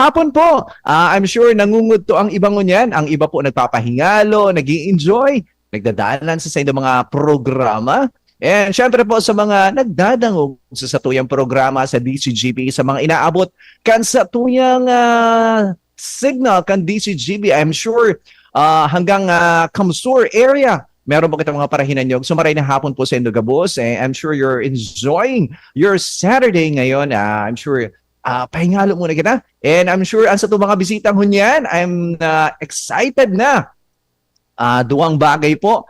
hapon po. I'm sure nangungud to ang ibang ngunyan. Ang iba po nagpapahingalo, nag-i-enjoy, nagdadaanan sa inyong mga programa. And syempre po sa mga nagdadangog sa satuyang programa sa DCGB, sa mga inaabot kan satuyang signal kan DCGB, I'm sure hanggang Kamsur area. Meron po kitang mga parahinan nyo. Sumaray na hapon po sa Indogabos. I'm sure you're enjoying your Saturday ngayon. I'm sure pahingalo muna kita. And I'm sure ang sa itong mga bisitang hunyan, I'm excited na. Duwang bagay po.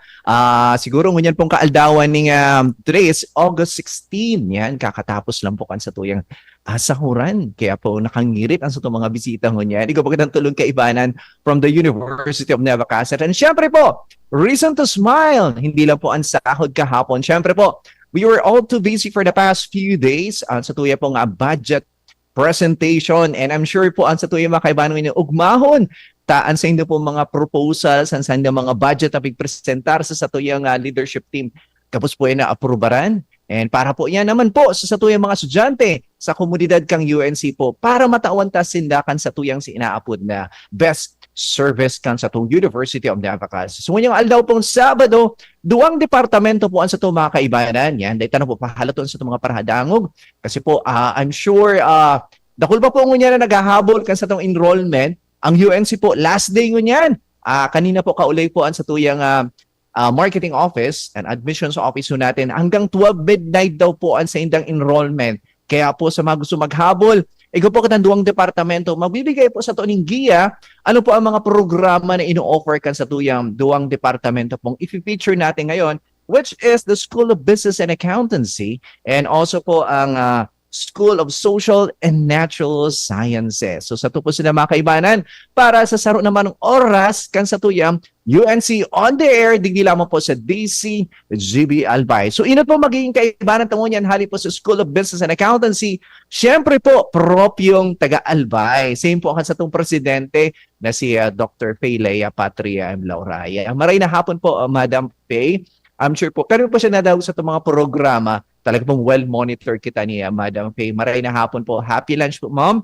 Siguro ngunyan pong kaaldawan ni today is August 16. Yan, kakatapos lang po kan sa tuyang sahuran. Kaya po nakangirit ang sa itong mga bisita ngunyan. Ikaw po kitang tulong kaibanan from the University of Nueva Ecija. And syempre po, reason to smile. Hindi lang po ang sahod kahapon. Syempre po, we were all too busy for the past few days sa tuya pong budget presentation. And I'm sure po ang sa tuya mga kaibanan nyo ugmahon taan sa inyo po mga proposals, sa inyo mga budget na pigpresentar sa satuyang leadership team. Kapos po yan na aprobaran. And para po yan naman po sa satuyang mga estudyante sa komunidad kang UNC po para matawan ta sindakan sa tuyang si inaapod na best service kan sa itong University of Nueva Ecija. So ngayong aldaw pong Sabado, duwang departamento po ang sa itong mga kaibanan. Yan, dahil tanong po pahalaton sa itong mga parahadangog. Kasi po, I'm sure, dakul pa po ngunyan na naghahabol kan sa itong enrollment. Ang UNC po, last day ngunyan. Kanina po kaulay po ang sa tuyang marketing office and admissions office po natin. Hanggang 12 midnight daw po ang sa indang enrollment. Kaya po sa mga gusto maghabol, ikaw po katang duwang departamento, magbibigay po sa tuning giya, ano po ang mga programa na ino-offer kan sa tuyang duwang departamento pong i-feature natin ngayon, which is the School of Business and Accountancy and also po ang School of Social and Natural Sciences. So sa to po sila mga kaibanan, para sa saro naman ng oras kan sa tuyang UNC on the air, digdi lamang po sa DCGB Albay. So inot po magiging kaibanan tango niyan hali po sa School of Business and Accountancy. Siyempre po, propyong taga-Albay. Same po kan sa itong presidente na si Dr. Leia Patria M. Lauraya. Maray na hapon po, Madam Pay. I'm sure po, pero po siya nadawag sa itong mga programa. Talaga pong well-monitor kita ni Madam Faye. Maray na hapon po. Happy lunch po, Ma'am.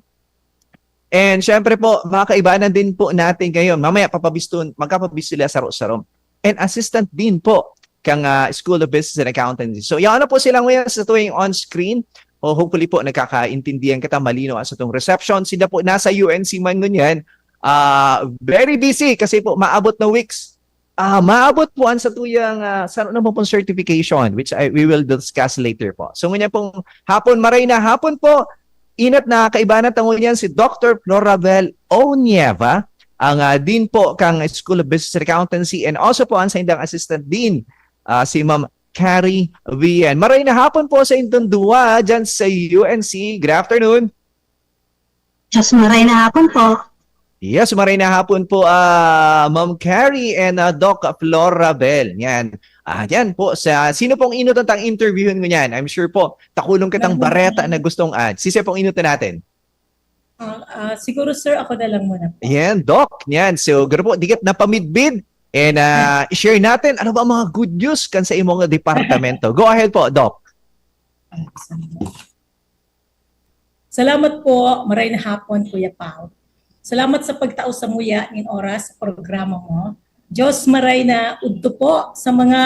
And syempre po, mga kaibanan din po natin ngayon. Mamaya magkapabis sila saro-saro. And assistant din po kang School of Business and Accountancy. So, yan na po sila ngayon sa tuwing on-screen. O hopefully po, nagkakaintindihan kita malino sa itong reception. Sila po nasa UNC man ngunyan. Very busy kasi po maabot na weeks. Maabot po ang sa tuyang saan naman pong certification which we will discuss later po. So ngunyan pong hapon, maray na hapon po, inat na kaibanan tango niyan si Dr. Florabel Onieva, ang Dean po kang School of Business and Accountancy and also po ang sa indang Assistant Dean, si Ma'am Carrie Vian. Maray na hapon po sa indong duwa dyan sa UNC. Good afternoon. Just maray na hapon po. Yes, maray na hapon po, Ma'am Carrie and Doc Florabel. Yan. Yan po. Sino pong inutan tang interviewin mo yan? I'm sure po, takulong kitang bareta na gustong ad. Sino pong inutan natin? Siguro sir, ako na lang muna po. Yan, Doc. Yan. So, garo po, dikat na pamidbid. And i-share natin, ano ba ang mga good news kan sa imong departamento? Go ahead po, Doc. Salamat po. Maray na hapon, Kuya Pao. Salamat sa pagtao sa muya ng oras sa programa mo. Diyos maray na udto po sa mga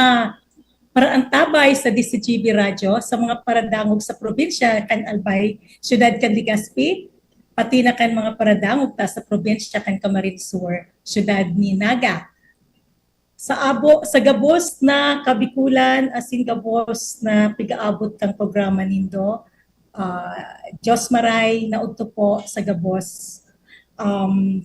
paraantabay sa DCGB Radio, sa mga paradangog sa probinsya kan Albay, Siyudad kan Legazpi, pati na kan mga paradangog ta sa probinsya kan Camarines Sur, Siyudad ni Naga. Sa gabos na kabikulan, asin gabos na pigaabot kang programa nindo, Diyos maray na udto po sa gabos.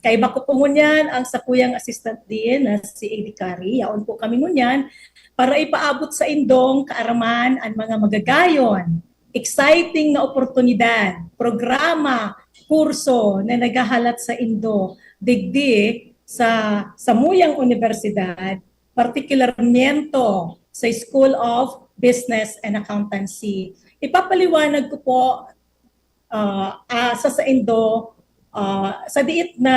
Kay bako po ngunyan ang sakuyang assistant din na si Edi Cari. Yaon po kami ngunyan para ipaabot sa indong kaaraman ang mga magagayon, exciting na oportunidad, programa, kurso na nagahalat sa indo, digdi sa Samuyang Universidad, partikularmento sa School of Business and Accountancy. Ipapaliwanag ko po sa indo sa diit na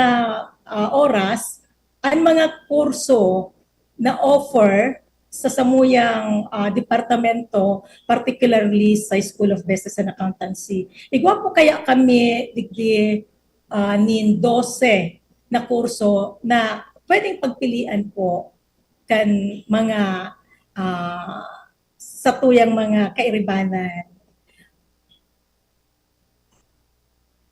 oras ang mga kurso na offer sa samuyang departamento, particularly sa School of Business and Accountancy. Igwa po kaya kami digdi nin 12 na kurso na pwedeng pagpilian po kan mga sa tuyang mga kairibanan.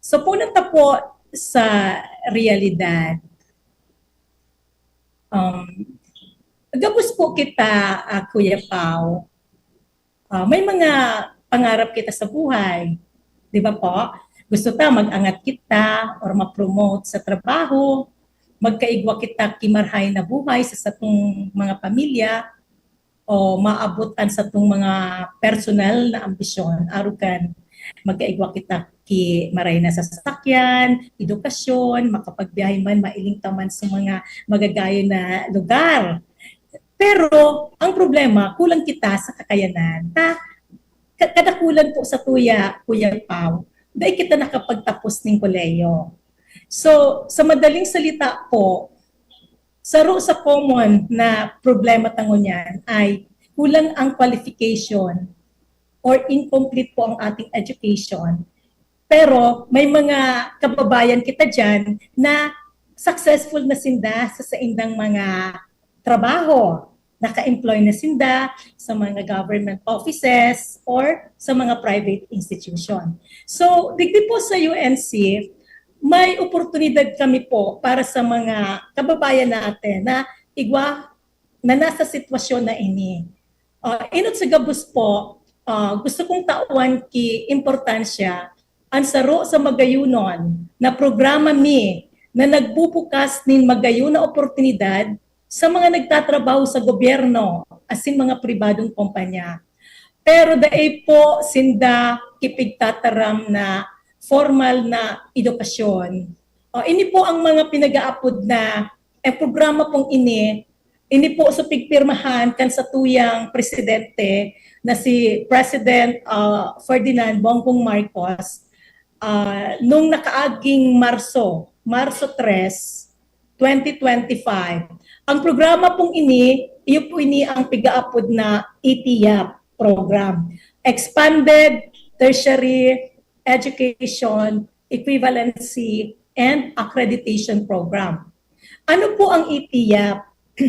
So punta po sa realidad. Gabos po kita, Kuya Pao. May mga pangarap kita sa buhay. Di ba po? Gusto ta mag-angat kita or ma-promote sa trabaho, magkaigwa kita kimarhay na buhay sa satong mga pamilya, o maabutan sa itong mga personal na ambisyon. Arugan, magkaigwa kita ki maray na sa sasakyan, edukasyon, makapagbiyahe man, mailing taman sa mga magagayo na lugar. Pero, ang problema, kulang kita sa kakayanan. Kadakulan po sa tuya, Kuya Pao, dahil kita nakapagtapos ng koleyo. So, sa madaling salita po, saro sa common na problema tango niyan ay kulang ang qualification or incomplete po ang ating education. Pero may mga kababayan kita dyan na successful na sinda sa indang mga trabaho. Naka-employ na sinda sa mga government offices or sa mga private institution. So, digdi po sa UNC, may oportunidad kami po para sa mga kababayan natin na igwa na nasa sitwasyon na ini. Inot sa gabos po, gusto kong tauan ki importansya ang saro sa magayunon na programa mi na nagbubukas nin magayon na oportunidad sa mga nagtatrabaho sa gobyerno asin mga pribadong kumpanya. Pero dahil po sinda kipigtataram na formal na edukasyon. Ini po ang mga pinag-aapod na programa pong ini po sa pigpirmahan kan sa tuyang presidente na si President Ferdinand Bongbong Marcos nung nakaaging Marso 3, 2025. Ang programa pong iyo po ang pigaapod na ETIAP program. Expanded Tertiary Education, Equivalency, and Accreditation Program. Ano po ang ETIAP?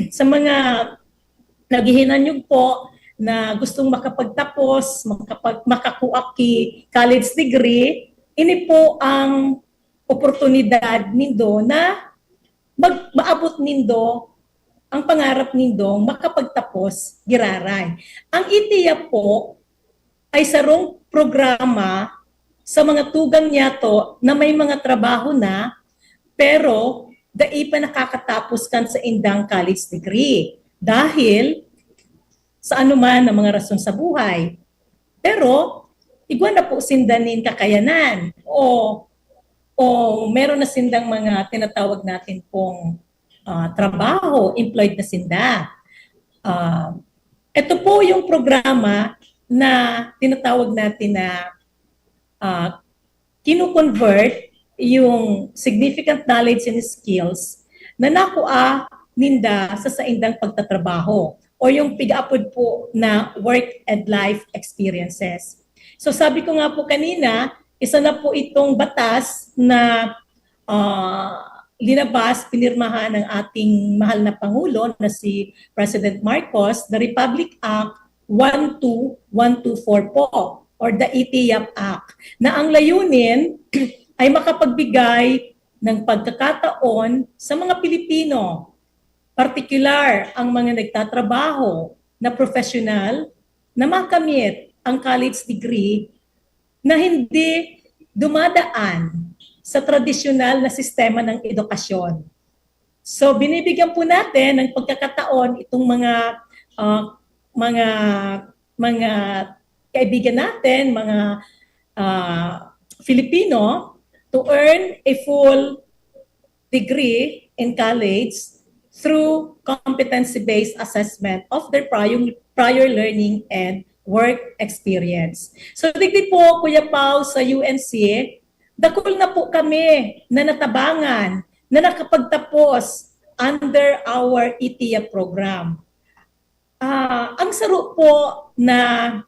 Sa mga naghihinanyog po na gustong makapagtapos, makakuha ki college degree, ini po ang oportunidad nindo na maabot nindo ang pangarap nindo makapagtapos giraray. Ang ETIAP po ay sarong programa sa mga tugang niya to na may mga trabaho na pero dai pa nakakatapos kan sa indang college degree dahil sa anuman na mga rason sa buhay. Pero igwa na po sindanin kakayanan o meron na sindang mga tinatawag natin pong trabaho, employed na sinda. Ito po yung programa na tinatawag natin na kino-convert yung significant knowledge and skills na nakuha ninda sa saindang pagtatrabaho o yung pig-upod po na work and life experiences. So sabi ko nga po kanina, isa na po itong batas na linabas, pinirmahan ng ating mahal na Pangulo na si President Marcos, the Republic Act 12124 po, or the ETIAP Act, na ang layunin ay makapagbigay ng pagkakataon sa mga Pilipino, particular ang mga nagtatrabaho na professional na makamit ang college degree na hindi dumadaan sa tradisyonal na sistema ng edukasyon. So binibigyan po natin ng pagkakataon itong mga kaibigan natin, mga Filipino, to earn a full degree in college through competency-based assessment of their prior learning and work experience. So digdi po, Kuya Pao, sa UNC, dakol na po kami na natabangan, na nakapagtapos under our ETIAP program. Ang saro po na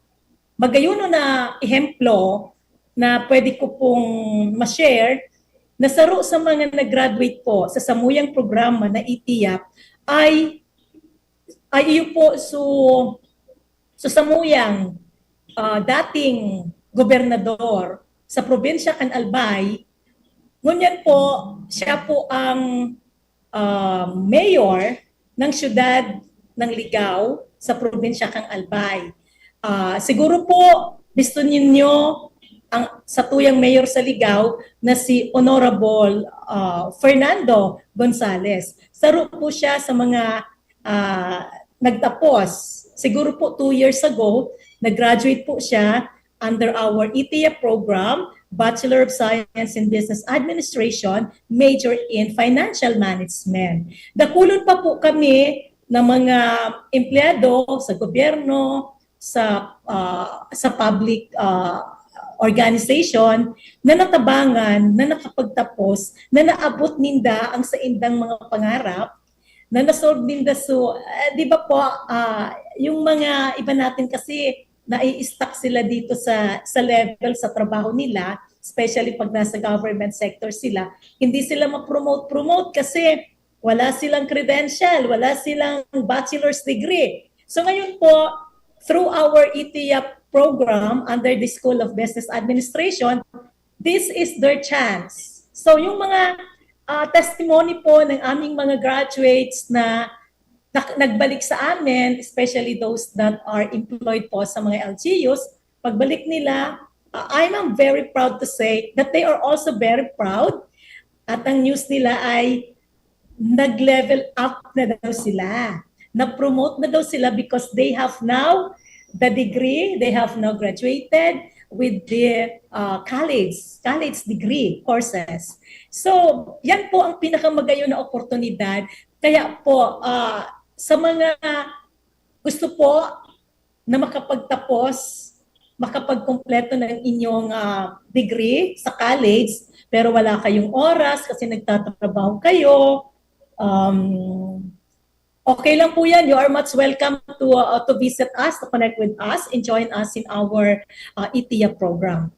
magayon na ehemplo na pwede ko pong ma-share nasaro sa mga nag-graduate po sa samuyang programa na ITIAP ay iyo po so samuyang dating gobernador sa probinsya kan Albay. Ngunyan po, siya po ang mayor ng siyudad ng Ligao sa probinsya kang Albay. Siguro po gusto ninyo sa tuyang mayor sa Ligao na si Honorable Fernando Gonzales. Saro po siya sa mga nagtapos. Siguro po 2 years ago, nag-graduate po siya under our ITIA program, Bachelor of Science in Business Administration, major in Financial Management. Dakulon pa po kami ng mga empleyado sa gobyerno, sa public organization na natabangan, na nakapagtapos, na naabot ninda ang sa indang mga pangarap, na nasolve ninda. So, di ba po, yung mga iba natin kasi nai-stuck sila dito sa level sa trabaho nila, especially pag nasa government sector sila, hindi sila ma-promote kasi wala silang credential, wala silang bachelor's degree. So ngayon po, through our ITIAP program under the School of Business Administration, this is their chance. So yung mga testimony po ng aming mga graduates na nagbalik sa amin, especially those that are employed po sa mga LGUs, pagbalik nila, I'm very proud to say that they are also very proud at ang news nila ay nag-level up na daw sila. Na-promote na daw sila because they have now the degree, they have now graduated with the college degree courses. So, yan po ang pinakamagayon na oportunidad. Kaya po, sa mga gusto po na makapagtapos, makapagkumpleto ng inyong degree sa college, pero wala kayong oras kasi nagtatrabaho kayo, okay lang po yan. You are much welcome to visit us, to connect with us, and join us in our ITIA program.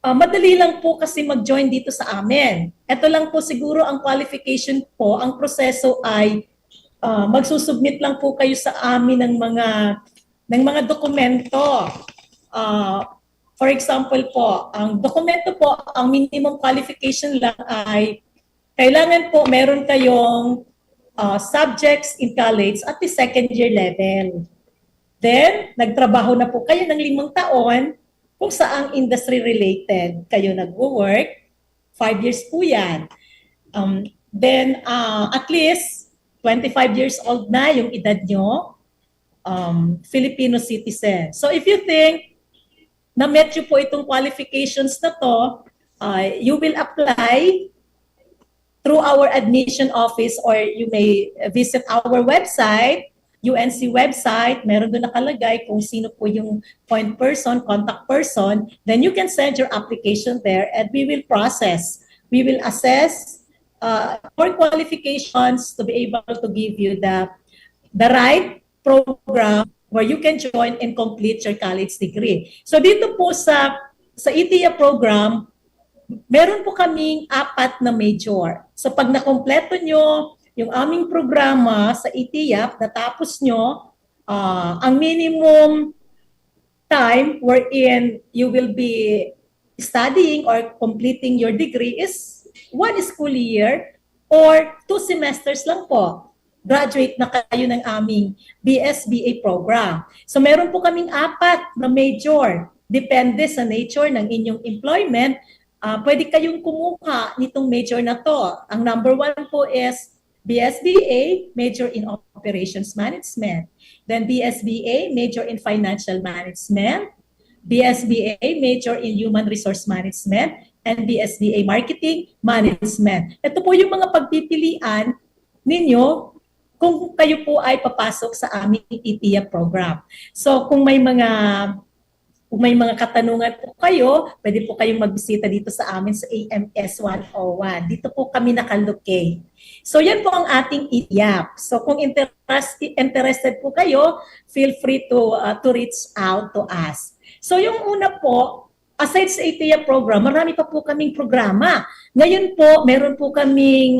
Madali lang po kasi mag-join dito sa amin. Ito lang po siguro ang qualification po. Ang proseso ay magsusubmit lang po kayo sa amin ng mga dokumento. For example po, ang dokumento po, ang minimum qualification lang ay kailangan po meron kayong subjects in college at the second year level. Then, nagtrabaho na po kayo ng 5 taon kung saang industry related kayo nag-work. 5 years po yan. Then, at least 25 years old na yung edad nyo, Filipino citizen. So if you think na met you po itong qualifications na to, you will apply through our admission office or you may visit our website, UNC website, meron doon nakalagay kung sino po yung point person, contact person, then you can send your application there and we will process. We will assess for qualifications to be able to give you the right program where you can join and complete your college degree. So dito po sa ITIA program, meron po kaming 4 na major. So pag nakompleto nyo yung aming programa sa ITIAP, natapos nyo, ang minimum time wherein you will be studying or completing your degree is 1 school year or 2 semesters lang po. Graduate na kayo ng aming BSBA program. So meron po kaming 4 na major. Depende sa nature ng inyong employment, pwede kayong kumuha nitong major na to. Ang number 1 po is BSBA, major in Operations Management. Then BSBA, major in Financial Management. BSBA, major in Human Resource Management. And BSBA, Marketing Management. Ito po yung mga pagpipilian ninyo kung kayo po ay papasok sa aming ITIA program. So kung may mga katanungan po kayo, pwede po kayong magbisita dito sa amin sa AMS 101. Dito po kami nakalocate. So yan po ang ating ITIAP. So kung interested po kayo, feel free to reach out to us. So yung una po, aside sa ATEA program, marami pa po kaming programa. Ngayon po, meron po kaming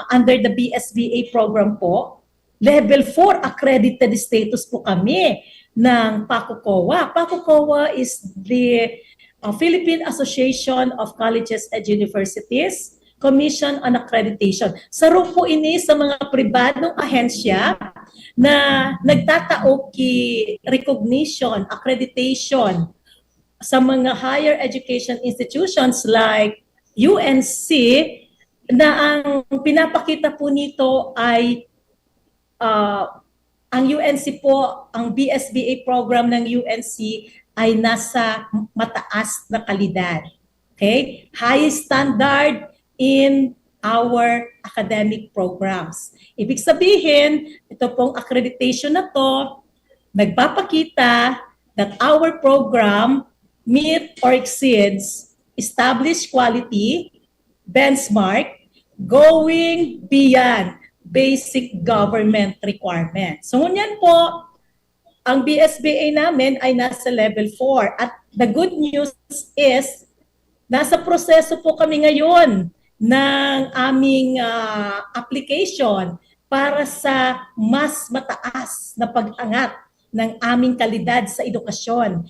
under the BSBA program po, level 4 accredited status po kami ng PACOCOA. PACOCOA is the Philippine Association of Colleges and Universities Commission on Accreditation. Saro po ini sa mga pribadong ahensya na nagtataok recognition, accreditation sa mga higher education institutions like UNC, na ang pinapakita po nito ay ang UNC po, ang BSBA program ng UNC ay nasa mataas na kalidad. Okay? High standard in our academic programs. Ibig sabihin, ito pong accreditation na to, nagpapakita that our program meet or exceeds established quality, benchmark, going beyond basic government requirements. So, ngunyan po, ang BSBA namin ay nasa level 4. At the good news is, nasa proseso po kami ngayon ng aming application para sa mas mataas na pag-angat ng aming kalidad sa edukasyon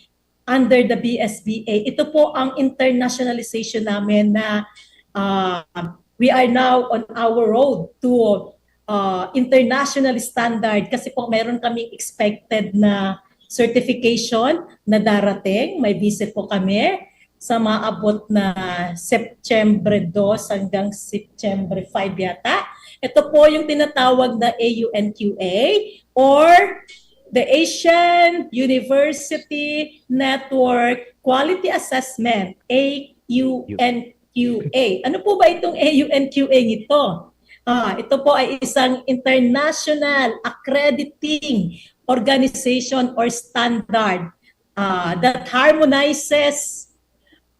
under the BSBA. Ito po ang internationalization namin na we are now on our road to international standard kasi po meron kaming expected na certification na darating. May visit po kami sa maabot na September 2 hanggang September 5 yata. Ito po yung tinatawag na AUNQA or the Asian University Network Quality Assessment, AUNQA. Ano po ba itong AUNQA nito? Ito po ay isang international accrediting organization or standard that harmonizes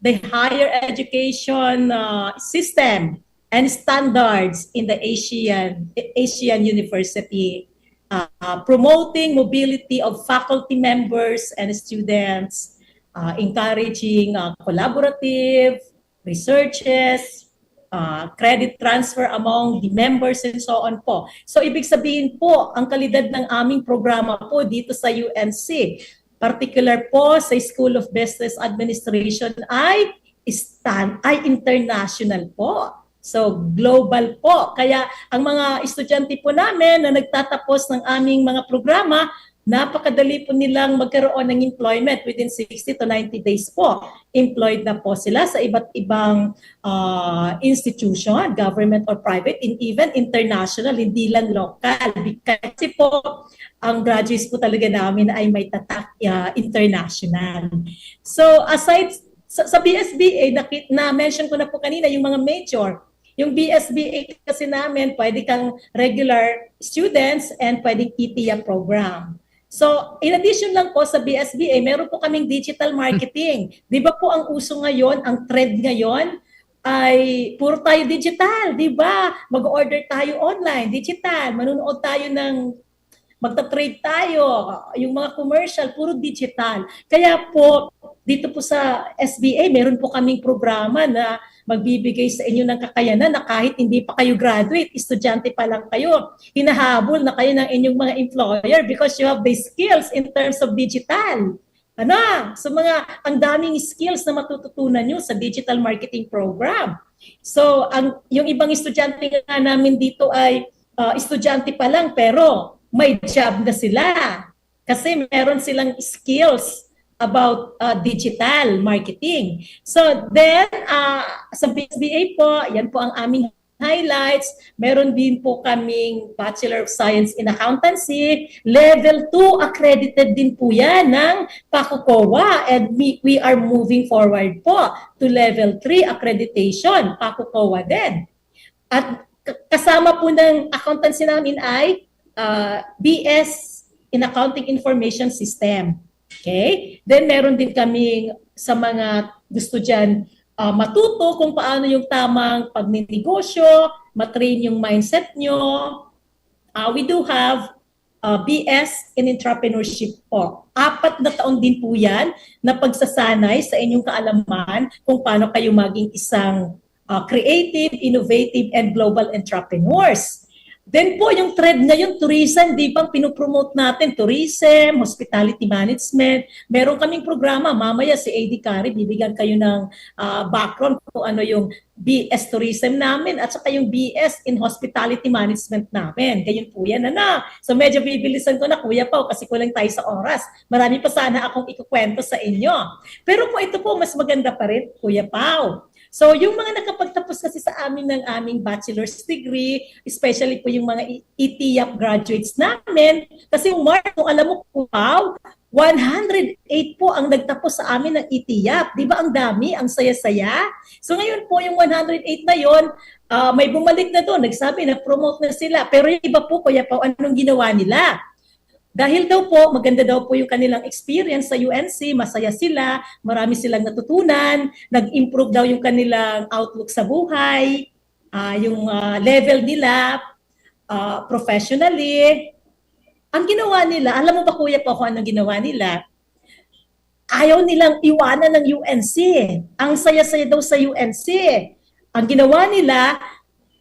the higher education system and standards in the Asian University, promoting mobility of faculty members and students, encouraging collaborative researches, credit transfer among the members and so on po. So ibig sabihin po, ang kalidad ng aming programa po dito sa UNC, particular po sa School of Business Administration ay international po. So global po. Kaya ang mga estudyante po namin na nagtatapos ng aming mga programa, napakadali po nilang magkaroon ng employment within 60 to 90 days po. Employed na po sila sa iba't ibang institution, government or private, and even international, hindi lang local. Kasi po, ang graduates po talaga namin ay may tatak international. So aside sa BSBA, na-mention ko na po kanina yung mga major. Yung BSBA kasi namin, pwede kang regular students and pwedeng ETIA program. So, in addition lang po sa BSBA, meron po kaming digital marketing. Di ba po ang uso ngayon, ang trend ngayon, ay puro tayo digital, di ba? Mag-order tayo online, digital, manunood tayo magta-trade tayo, yung mga commercial, puro digital. Kaya po, dito po sa SBA, meron po kaming programa na magbibigay sa inyo ng kakayanan na kahit hindi pa kayo graduate, estudyante pa lang kayo, hinahabol na kayo ng inyong mga employer because you have the skills in terms of digital. So ang daming skills na matututunan nyo sa digital marketing program. So yung ibang estudyante nga namin dito ay estudyante pa lang pero may job na sila kasi meron silang skills about digital marketing. So then, sa BSBA po, yan po ang aming highlights. Meron din po kaming Bachelor of Science in Accountancy. Level 2 accredited din po yan ng PACOCOA and we are moving forward po to Level 3 accreditation, PACOCOA din. At kasama po ng accountancy namin ay BS in Accounting Information System. Okay? Then meron din kaming sa mga gusto dyan matuto kung paano yung tamang pagninegosyo, matrain yung mindset nyo. We do have BS in Entrepreneurship po. 4 na taon din po yan na pagsasanay sa inyong kaalaman kung paano kayo maging isang creative, innovative, and global entrepreneurs. Then po, yung thread na yung tourism, di ba, pinopromote natin, tourism, hospitality management. Meron kaming programa, mamaya si AD Carrie, bibigyan kayo ng background kung ano yung BS tourism namin at saka yung BS in hospitality management namin. Ganyan po yan, So medyo bibilisan ko na, Kuya Pao, kasi kulang tayo sa oras. Marami pa sana akong ikukwento sa inyo. Pero po ito po, mas maganda pa rin, Kuya Pao. So, yung mga nakapagtapos kasi sa amin ng aming bachelor's degree, especially po yung mga ETIAP graduates namin, kasi yung mark, kung alam mo po, 108 po ang nagtapos sa amin ng ETIAP. Di ba ang dami, ang saya-saya? So, ngayon po, yung 108 na yon, may bumalik na doon, nagsabi, nag-promote na sila. Pero yung iba po, Kuya Pao, anong ginawa nila? Dahil daw po, maganda daw po yung kanilang experience sa UNC, masaya sila, marami silang natutunan, nag-improve daw yung kanilang outlook sa buhay, yung level nila professionally. Ang ginawa nila, alam mo ba Kuya po kung anong ginawa nila? Ayaw nilang iwanan ng UNC. Ang saya-saya daw sa UNC. Ang ginawa nila,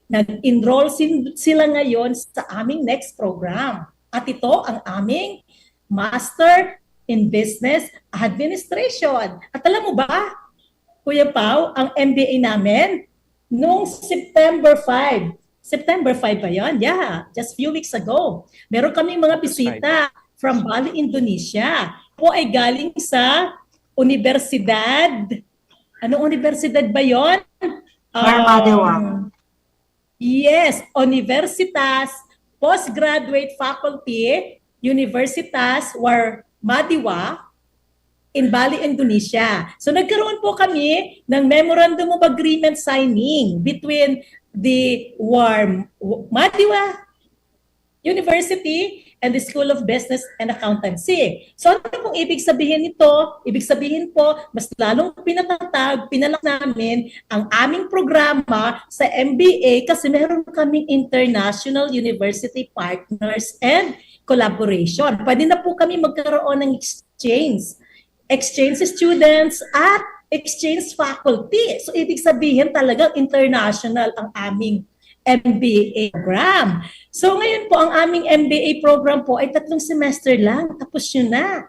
nag-enroll sila ngayon sa aming next program. At ito ang aming Master in Business Administration. At alam mo ba, Kuya Pao, ang MBA namin, noong September 5 ba yan? Yeah, just few weeks ago. Meron kami mga bisita from Bali, Indonesia. Po ay galing sa Universidad. Anong universidad ba yon? Madiwa. Yes, Universitas Postgraduate Faculty, Universitas Madiwa in Bali, Indonesia. So nagkaroon po kami ng Memorandum of Agreement signing between the Madiwa University and the School of Business and Accountancy. So ano pong ibig sabihin nito? Ibig sabihin po, mas lalong pinalak namin ang aming programa sa MBA kasi meron kaming international university partners and collaboration. Pwede na po kami magkaroon ng exchange students at exchange faculty. So ibig sabihin talagang international ang aming MBA program. So ngayon po ang aming MBA program po ay 3 semester lang, tapos yun na.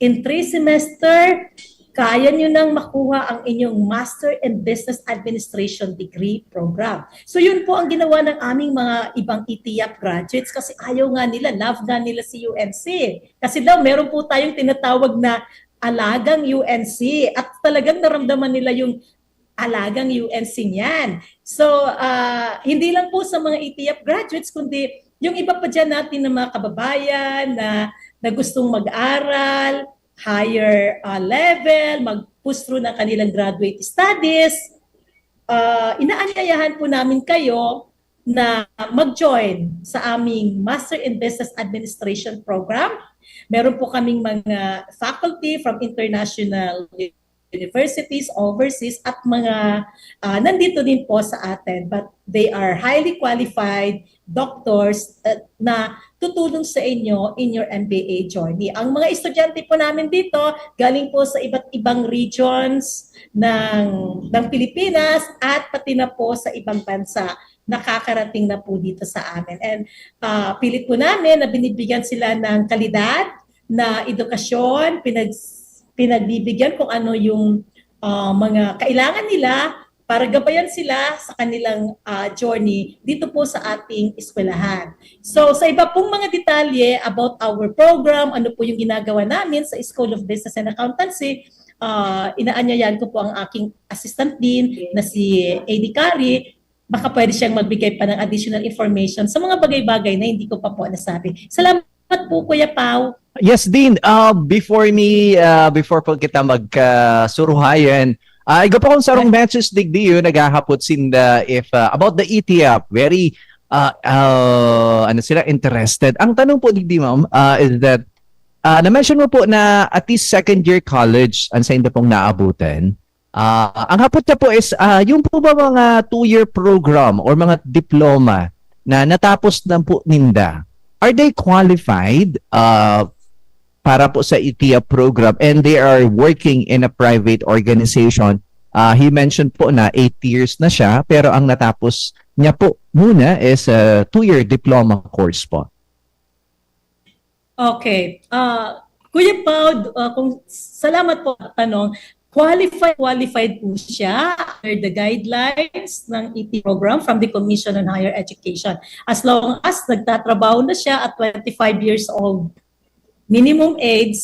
In 3 semester, kaya nyo nang makuha ang inyong Master in Business Administration degree program. So yun po ang ginawa ng aming mga ibang ETIAP graduates kasi ayaw nga nila, love nga nila si UNC. Kasi daw meron po tayong tinatawag na alagang UNC at talagang naramdaman nila yung alagang UNC niyan. So, hindi lang po sa mga ETIAP graduates, kundi yung iba pa dyan natin na mga kababayan na gustong mag-aral, higher level, mag-push through ng kanilang graduate studies, inaanyayahan po namin kayo na mag-join sa aming Master in Business Administration program. Meron po kaming mga faculty from international universities, overseas, at mga nandito din po sa atin. But they are highly qualified doctors na tutulong sa inyo in your MBA journey. Ang mga estudyante po namin dito, galing po sa iba't ibang regions ng Pilipinas at pati na po sa ibang bansa nakakarating na po dito sa amin. And pilit po namin na binibigyan sila ng kalidad na edukasyon, pinagbibigyan kung ano yung mga kailangan nila para gabayan sila sa kanilang journey dito po sa ating eskwelahan. So sa iba pong mga detalye about our program, ano po yung ginagawa namin sa School of Business and Accountancy, inaanyayan ko po ang aking assistant dean na si AD Carrie. Baka pwede siyang magbigay pa ng additional information sa mga bagay-bagay na hindi ko pa po nasabi. Salamat po, Kuya Pao. Yes, Dean. Before po kita magsuruhayan, igo pa kung sarong matches digdi yun, naghahapot sinda if about the ETIAP, very sila interested. Ang tanong po digdi, ma'am, is that na-mention mo po na at least second year college ang sa inyo pong naabutan. Ang hapot niya po is, yung po ba mga 2-year program or mga diploma na natapos na po ninda, are they qualified para po sa ITIA program and they are working in a private organization? He mentioned po na 8 years na siya pero ang natapos niya po muna is a 2-year diploma course po. Okay. Kuya Pao, salamat po sa tanong. Qualified po siya under the guidelines ng ET program from the Commission on Higher Education. As long as nagtatrabaho na siya at 25 years old. Minimum age,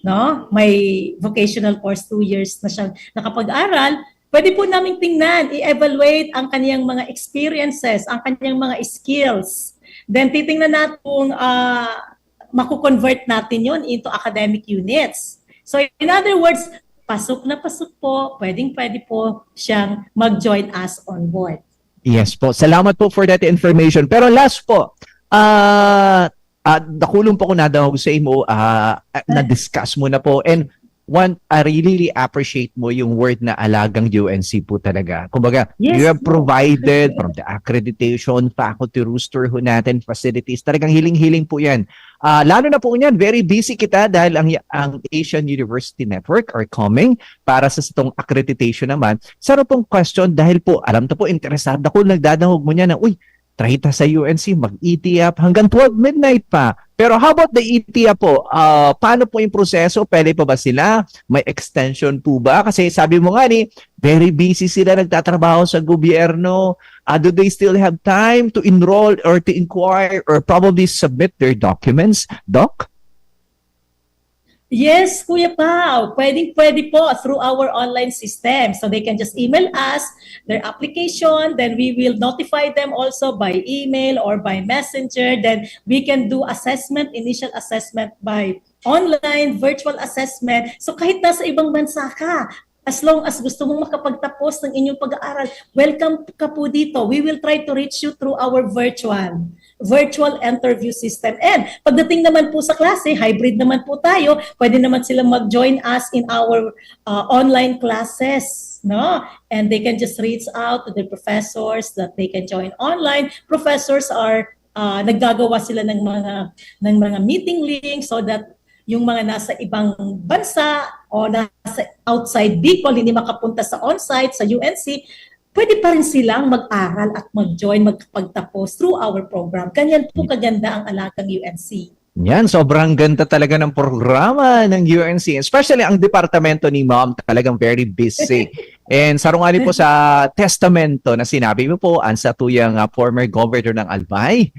no? May vocational course, 2 years na siya nakapag-aral. Pwede po namin tingnan, i-evaluate ang kaniyang mga experiences, ang kaniyang mga skills. Then titingnan natin kung makukonvert natin yun into academic units. So in other words, pasok na pasok po, pwede po siyang mag-join us on board. Yes po. Salamat po for that information. Pero last po, nakulong po ko na daw sa imo, na-discuss mo na po. And I really appreciate mo yung word na alagang UNC po talaga. Kumbaga, Yes, you have provided from the accreditation, faculty roster ho natin, facilities. Talagang hiling-hiling po yan. Lalo na po yan, very busy kita dahil ang Asian University Network are coming para sa itong accreditation naman. Saro pong question dahil po, alam na po, interesado ako, nagdadahog mo niya na, uy, try ta sa UNC, mag-ETIAP hanggang 12 midnight pa. Pero how about the ETIAP po? Paano po yung proseso? Pwede pa ba sila? May extension po ba? Kasi sabi mo nga very busy sila, nagtatrabaho sa gobyerno. Do they still have time to enroll or to inquire or probably submit their documents, Doc? Yes, Kuya Pao. Pwede po through our online system. So they can just email us their application. Then we will notify them also by email or by messenger. Then we can do assessment, initial assessment by online, virtual assessment. So kahit nasa ibang bansa ka, as long as gusto mong makapagtapos ng inyong pag-aaral, welcome ka po dito. We will try to reach you through our virtual interview system. And pagdating naman po sa klase, hybrid naman po tayo, pwede naman silang mag-join us in our online classes, no? And they can just reach out to the professors that they can join online. Professors are naggagawa sila ng mga meeting links so that yung mga nasa ibang bansa o nasa outside Bicol, hindi makapunta sa on-site, sa UNC, pwede pa rin silang mag-aral at mag-join, magpagtapos through our program. Ganyan po kaganda ang alagang UNC. Yan, sobrang ganda talaga ng programa ng UNC. Especially ang departamento ni Ma'am, talagang very busy. And sarungali po sa testamento na sinabi mo po, ang satuyang former governor ng Albay,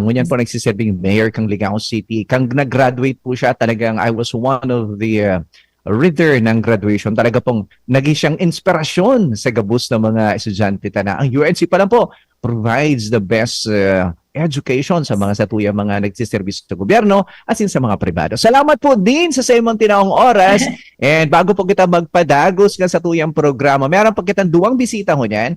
ngunyan po nagsiserving mayor kang Ligao City. Kang nag-graduate po siya, talagang I was one of the reader ng graduation. Talaga pong naging siyang inspirasyon sa gabos ng mga estudyante na ang UNC pa lang po provides the best education sa mga satuyang mga nagsiservis sa gobyerno as in sa mga pribado. Salamat po din sa imong tinaong oras. And bago po kita magpadagos nga sa tuyang programa, meron pa kitang 2 bisita ho niyan.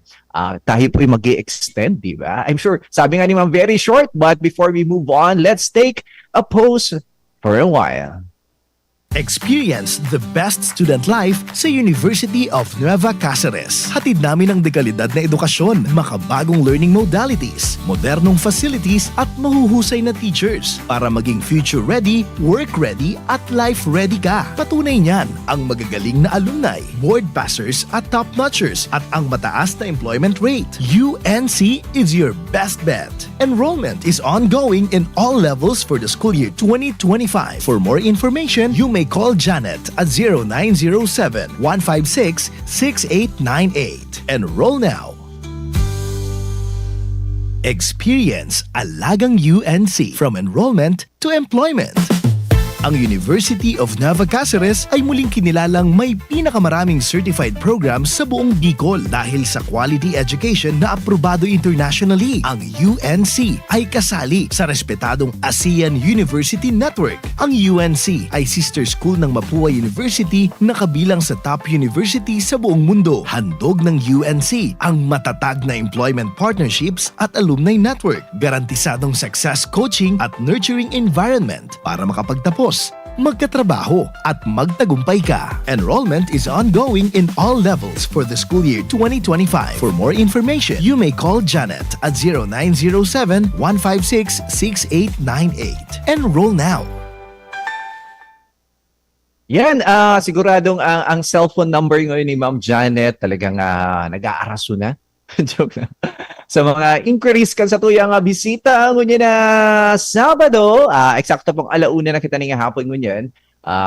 Tayo po'y mag-i-extend, di ba? I'm sure, sabi nga ni Ma'am, very short, but before we move on, let's take a pause for a while. Experience the best student life sa University of Nueva Cáceres. Hatid namin ang dekalidad na edukasyon, makabagong learning modalities, modernong facilities at mahuhusay na teachers para maging future-ready, work-ready at life-ready ka. Patunay niyan ang magagaling na alumni, board passers at top-notchers at ang mataas na employment rate. UNC is your best bet. Enrollment is ongoing in all levels for the school year 2025. For more information, you may call Janet at 0907-156-6898. Enroll now. Experience Alagang UNC from enrollment to employment. Ang University of Nueva Cáceres ay muling kinilalang may pinakamaraming certified programs sa buong Bicol dahil sa quality education na aprobado internationally. Ang UNC ay kasali sa respetadong ASEAN University Network. Ang UNC ay sister school ng Mapua University na kabilang sa top university sa buong mundo. Handog ng UNC ang matatag na employment partnerships at alumni network, garantisadong success coaching at nurturing environment para makapagtapos magkatrabaho at magtagumpay ka. Enrollment is ongoing in all levels for the school year 2025. For more information, you may call Janet at 0907-156-6898. Enroll now. Yan, siguradong ang cellphone number ngayon ni Ma'am Janet talagang nag-aaraso na. Joke na. Sa mga inquiries kan sa tuyang bisita ngunyan na Sabado, eksakto pong alauna na kita nga hapon ngunyan.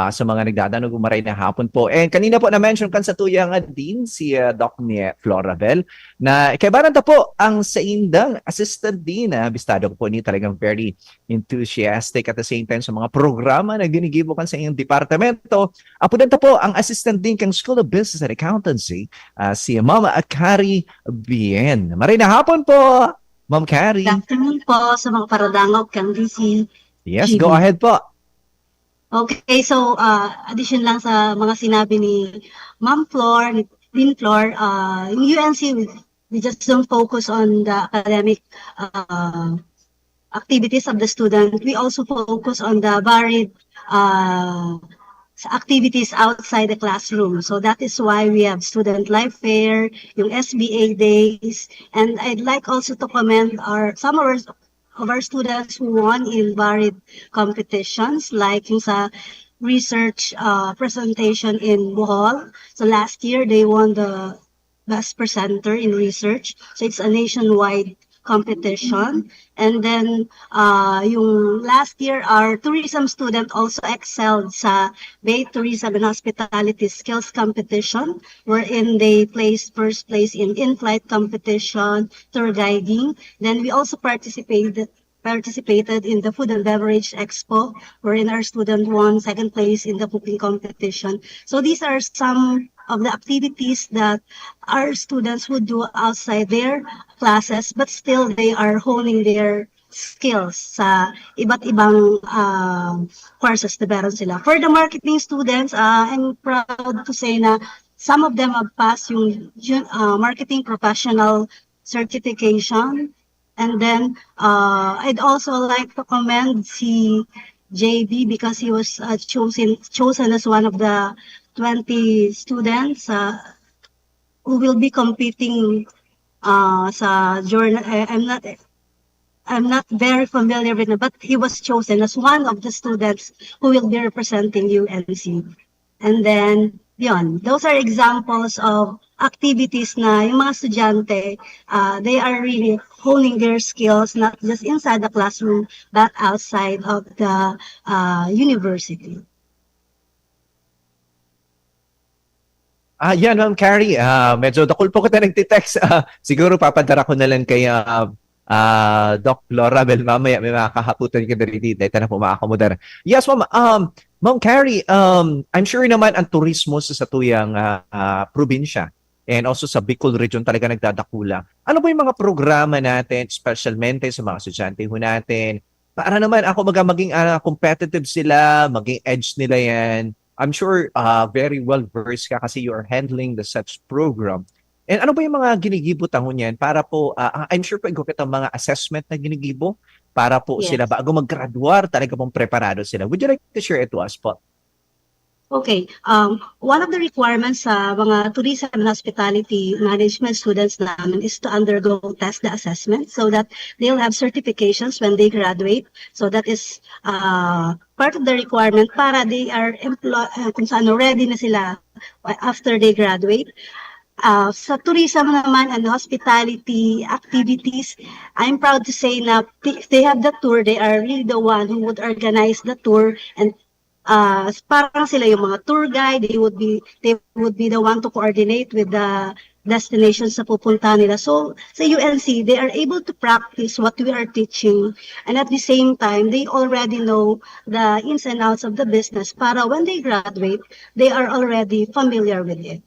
Sa mga nagdadanog umaray na hapon po. And kanina po na-mention kan sa tuyang din si Doc Floravel na kaibaran ta po ang sa indang assistant din bistado po ni talagang very enthusiastic at the same time sa mga programa na ginigibo kan sa iyong departamento. Apunan ta po ang assistant din kang School of Business and Accountancy, si Ma'am Kari Bien. Maray na hapon po, Ma'am Kari. Good afternoon po sa mga paradangog kang DC. Yes, go ahead po. Okay, so addition lang sa mga sinabi ni Ma'am Flor, ni Dean Flor, in UNC, we just don't focus on the academic activities of the student. We also focus on the varied activities outside the classroom. So that is why we have Student Life Fair, yung SBA Days, and I'd like also to commend some of our students who won in varied competitions, like yung sa research presentation in Bohol. So last year, they won the best presenter in research. So it's a nationwide competition. And then, yung last year, our tourism student also excelled sa Bay Tourism and Hospitality Skills Competition, wherein they placed first place in in-flight competition, tour guiding. Then we also participated in the Food and Beverage Expo, wherein our student won second place in the cooking competition. So these are some of the activities that our students would do outside their classes, but still they are honing their skills sa iba't ibang courses na meron sila. For the marketing students, I'm proud to say na some of them have passed yung marketing professional certification. And then I'd also like to commend si JB because he was chosen as one of the 20 students who will be competing sa journal. I'm not very familiar with him, but he was chosen as one of the students who will be representing UNC. And then, yun, those are examples of activities na yung mga estudyante, they are really honing their skills, not just inside the classroom, but outside of the university. Yan, Ma'am Carrie. Medyo dakul po kita nagtitext. Siguro papadara ko na lang kay Doc Florabel. Mamaya may makakahaputan ka na rin dito. Ito na po makakamudar. Yes, Ma'am. Ma'am Carrie, I'm sure naman ang turismo sa satuyang probinsya and also sa Bicol region talaga nagdadakula. Ano ba yung mga programa natin, specialmente sa mga estudyante ho natin, para naman ako maging competitive sila, maging edge nila yan. I'm sure very well versed ka kasi you are handling the such program. And ano ba yung mga ginigibot ho niyan para po, I'm sure po kita mga assessment na ginigibo para po Yes. sila bago mag-graduar talaga pong preparado sila. Would you like to share it to us po? Okay, one of the requirements sa mga tourism and hospitality management students namin is to undergo TESDA assessment so that they'll have certifications when they graduate. So that is part of the requirement para they are kung saan ready na sila after they graduate. Sa tourism naman and hospitality activities, I'm proud to say na if they have the tour, they are really the one who would organize the tour, and parang sila yung mga tour guide, they would be the one to coordinate with the destinations sa pupunta nila. So sa UNC, they are able to practice what we are teaching, and at the same time, they already know the ins and outs of the business para when they graduate, they are already familiar with it.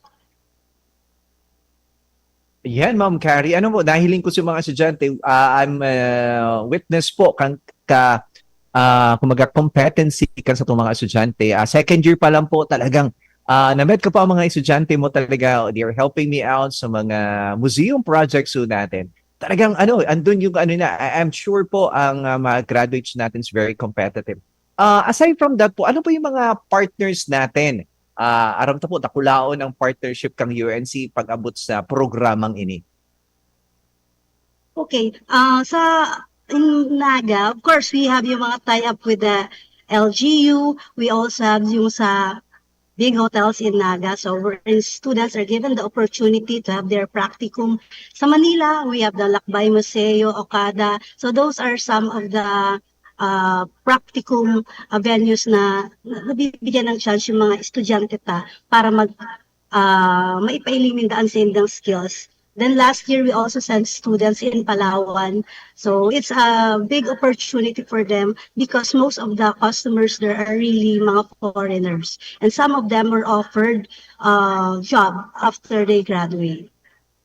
Yan, Ma'am Carrie. Ano mo, nahiling ko sa mga estudyante, I'm witness po kumaga competency kan sa itong mga estudyante. Second year pa lang po talagang na-met ko pa ang mga estudyante mo talaga. They're helping me out sa mga museum projects so natin. Talagang andun yung I'm sure po ang mga graduates natin is very competitive. Aside from that po, ano po yung mga partners natin? Aram ta po, nakulaon ang partnership kang UNC pag-abot sa programang ini. Okay. In Naga, of course, we have yung mga tie-up with the LGU. We also have yung sa big hotels in Naga. So wherein students are given the opportunity to have their practicum. Sa Manila, we have the Lakbay Museo, Okada. So those are some of the practicum venues na nabibigyan ng chance yung mga estudyante para maipailing daan sa indang skills. Then last year, we also sent students in Palawan. So it's a big opportunity for them because most of the customers there are really mga foreigners. And some of them were offered job after they graduate.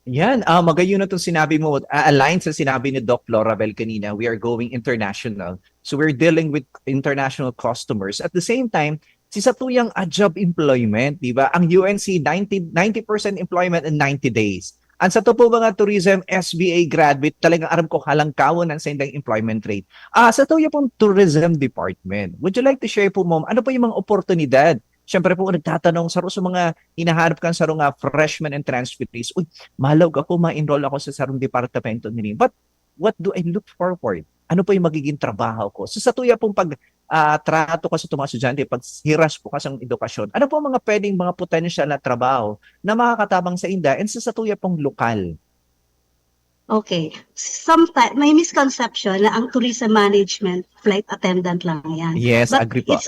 Yan, magayon na itong sinabi mo, align sa sinabi ni Doc Florabel kanina, we are going international. So we're dealing with international customers. At the same time, sa tuyang job employment, di ba? Ang UNC, 90% employment in 90 days. Ang sa to po mga tourism, SBA graduate, talagang aram ko halangkawon ang sa indang employment rate. Sa tuya pong tourism department, would you like to share po, ma'am, ano po yung mga oportunidad? Siyempre po, nagtatanong sa mga hinahanap kan sa mga freshmen and transferees, uy, malawag ako, ma-enroll ako sa sarong departamento nila. But what do I look forward? Ano po yung magiging trabaho ko? So sa tuya pong trato ka sa mga estudyante, pag hiras po ka sa edukasyon, ano po mga pwedeng mga potential na trabaho na makakatabang sa inda and sa tuya pong lokal? Okay. Sometimes may misconception na ang tourism management flight attendant lang yan. Yes, But agree po. it's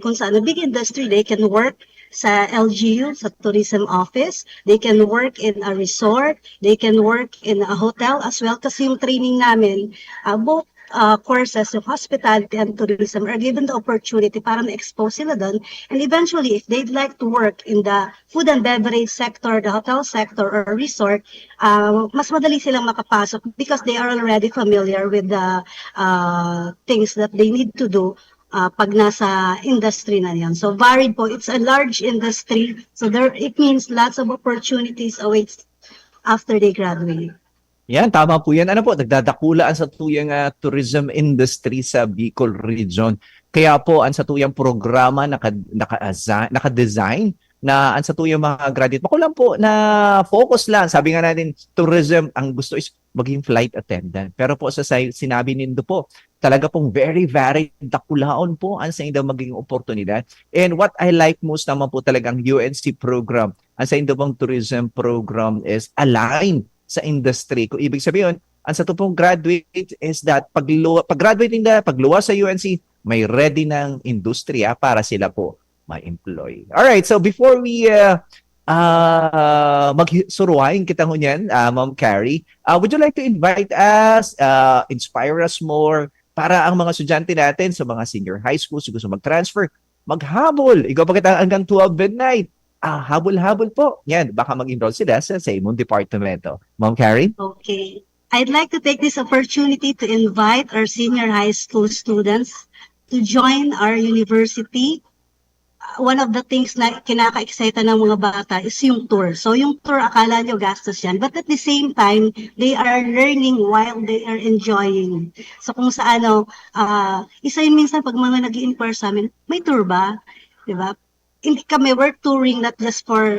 kung saan big industry, they can work sa LGU, sa tourism office, they can work in a resort, they can work in a hotel as well kasi yung training namin, both courses of hospitality and tourism are given the opportunity para na-expose sila doon. And eventually, if they'd like to work in the food and beverage sector, the hotel sector, or resort, mas madali silang makapasok because they are already familiar with the things that they need to do pag nasa industry na yan. So varied po, it's a large industry. So it means lots of opportunities awaits after they graduate. Yan, tama po yan. Ano po, nagdadakulaan sa tuyang tourism industry sa Bicol Region. Kaya po, ang sa tuyang programa naka-design na ang sa tuyang mga graduate. Makulang po na focus lang. Sabi nga natin, tourism, ang gusto is maging flight attendant. Pero po sa sinabi nindo po, talaga pong very varied dakulaon po ang sa indang magiging oportunidad. And what I like most naman po talagang UNC program, ang sa indang pong tourism program is aligned sa industry. Kung ibig sabihin, ang sa tupong graduate is that pag-graduating na, pagluwas sa UNC, may ready ng industriya para sila po ma-employ. Alright, so before we magsuruain kita ngunyan, Ma'am Carrie, would you like to invite us, inspire us more para ang mga estudyante natin sa mga senior high school, so gusto mag-transfer, maghabol. Ikaw pa kita hanggang 12 midnight. Habol-habol po. Yan, baka mag-enroll sila sa imong departamento. Ma'am Carrie? Okay. I'd like to take this opportunity to invite our senior high school students to join our university. One of the things na kinaka-excite ng mga bata is yung tour. So yung tour, akala nyo gastos yan. But at the same time, they are learning while they are enjoying. So kung sa isa yun minsan pag mga nag-i-inquire sa amin, may tour ba? Diba? Hindi kami, we're touring not just for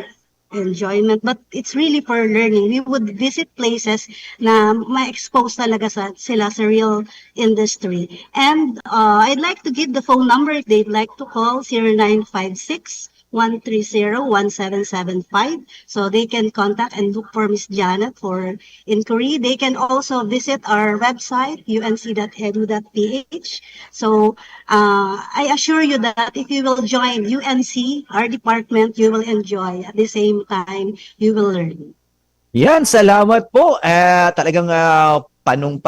enjoyment, but it's really for learning. We would visit places na ma-expose talaga sila sa real industry. And I'd like to give the phone number if they'd like to call, 0956-130-1775. So they can contact and look for Miss Janet for inquiry. They can also visit our website, unc.edu.ph. So I assure you that if you will join UNC, our department, you will enjoy. At the same time, you will learn. Yan, salamat po. Talagang paano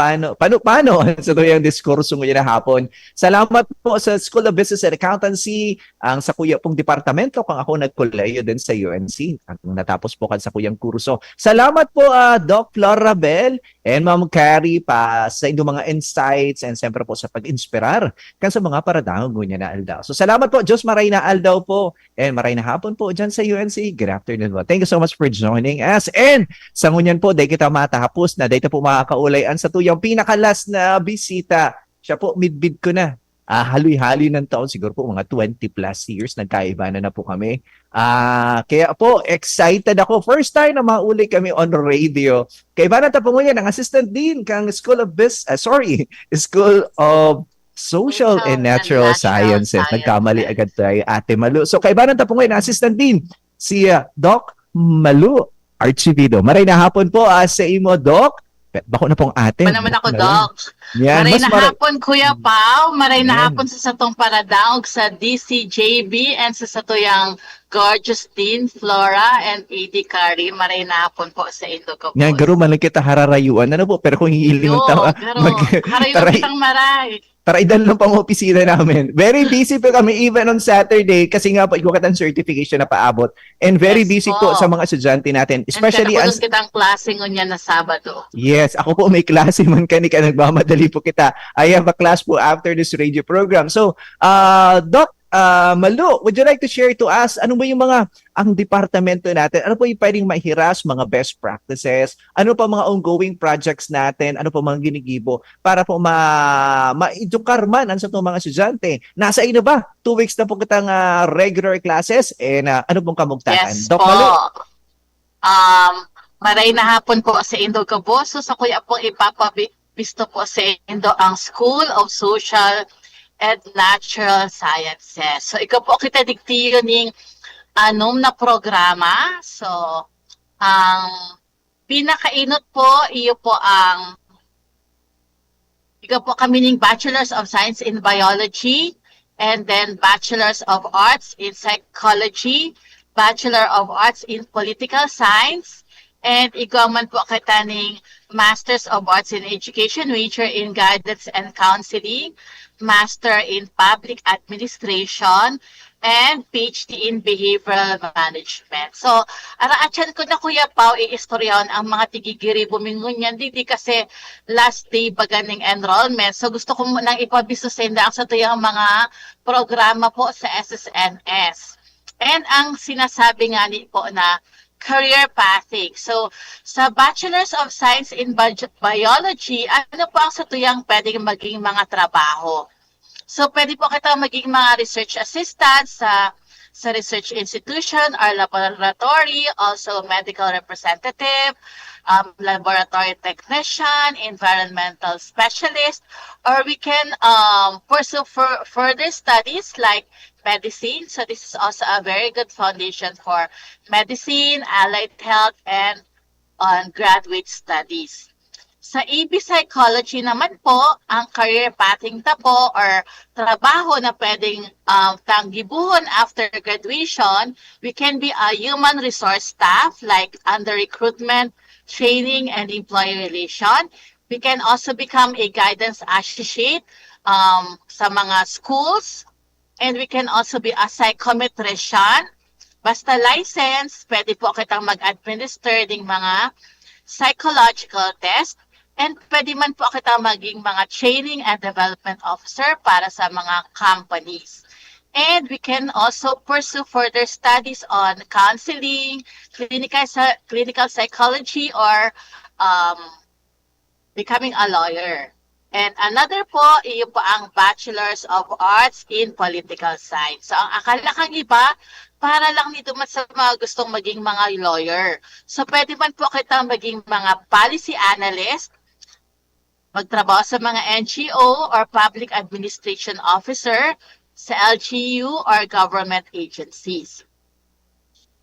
sa tuyang diskurso ngayon na hapon. Salamat po sa School of Business and Accountancy, ang sa kuya pong departamento, kung ako nagkoleyo din sa UNC, ang natapos po kan sa kuyang kurso. Salamat po Doc Florabel and Ma'am Carrie pa sa inyong mga insights and siyempre po sa pag-inspirar kan sa mga paradangog niya na aldaw. So salamat po, Diyos maray na aldaw po and maray na hapon po dyan sa UNC. Good afternoon po. Thank you so much for joining us. And sa ngunyan po, dahil kita matahapos na, dahil po makakaulay ang sa tuyang pinakalas na bisita. Siya po, midbid ko na. haloy-haloy ng taon, siguro po mga 20 plus years, nagkaiba na po kami. Kaya po, excited ako. First time na mauli kami on radio. Kaibanan ta po ngayon, ang assistant dean kang School of School of Social and Natural Sciences. Nagkamali agad tayo, Ate Malu. So, kaibanan ta po ngayon, ang assistant dean, si Doc Malu Archivido. Maray na hapon po sa imo, Doc. Bako na pong ate. Pa naman ako, Doc. Yan, Maray na maray- hapon, Kuya Pao. Maray na Yan. hapon sa satong paradaog sa DCJB and sa satuyang Gorgeous Dean, Flora, and AD Carrie. Maray na hapon po sa Indo ko po. Yan, garo man lang kita hararayuan. Ano po, pero kung hihiling ng tao, Harayo kitang maray. Taraidan lang pang opisina namin. Very busy po kami even on Saturday kasi nga po igukat certification na paabot. And very Yes busy po. po sa mga estudyante natin. Especially And as kitang klase ngunya na Sabado. yes, ako po may klase man kani ka nagmamadali po kita. I have a class po after this radio program. So, Doc Malu, would you like to share to us ano ba yung mga ang departamento natin? Ano po yung pwedeng mahiras, mga best practices? Ano pa mga ongoing projects natin? Ano pa mga ginigibo para po ma-edukar man ang sa itong mga estudyante? Nasa ino ba? 2 weeks na po kitang regular classes and ano pong kamugtakan? Yes Doc po. Malu? Maray na hapon po sa Indo Caboso. Sa kuya po ipapabisto po sa Indo ang School of Social and Natural Sciences. So, ikaw po kita digtiyo ning anom na programa. So, ang pinakainot po, iyo po ang ikaw po kami ning Bachelors of Science in Biology and then Bachelors of Arts in Psychology, Bachelor of Arts in Political Science, and ikaw man po kita ning Masters of Arts in Education, major in Guidance and Counseling, Master in Public Administration, and PhD in Behavioral Management. So, atyan ko na Kuya Pao, i-istoryahan ang mga tigigiri bumingon yan. Di kasi last day baganing enrollment. So, gusto ko munang ipabisto sa inyo ang sa tuyang mga programa po sa SSNS. And ang sinasabi nga ni po na career pathing. So, sa Bachelors of Science in Biology, ano po ang satuyang pwedeng maging mga trabaho? So, pwede po kita maging mga research assistant sa research institution or laboratory, also medical representative, laboratory technician, environmental specialist, or we can pursue further studies like medicine. So this is also a very good foundation for medicine, allied health, and graduate studies. Sa EB Psychology naman po, ang career pathing ta po or trabaho na pwedeng tanggibuhon after graduation, we can be a human resource staff like under recruitment, training, and employee relation. We can also become a guidance associate sa mga schools, and we can also be a psychometrician. Basta license, pwede po kitang mag-administer ng mga psychological test. And pwede man po kita maging mga training and development officer para sa mga companies. And we can also pursue further studies on counseling, clinical psychology, or becoming a lawyer. And another po, iyo po ang Bachelors of Arts in Political Science. So ang akala kang iba, para lang nito man sa mga gustong maging mga lawyer. So pwede man po kita maging mga policy analyst, magtrabaho sa mga NGO or Public Administration Officer sa LGU or government agencies.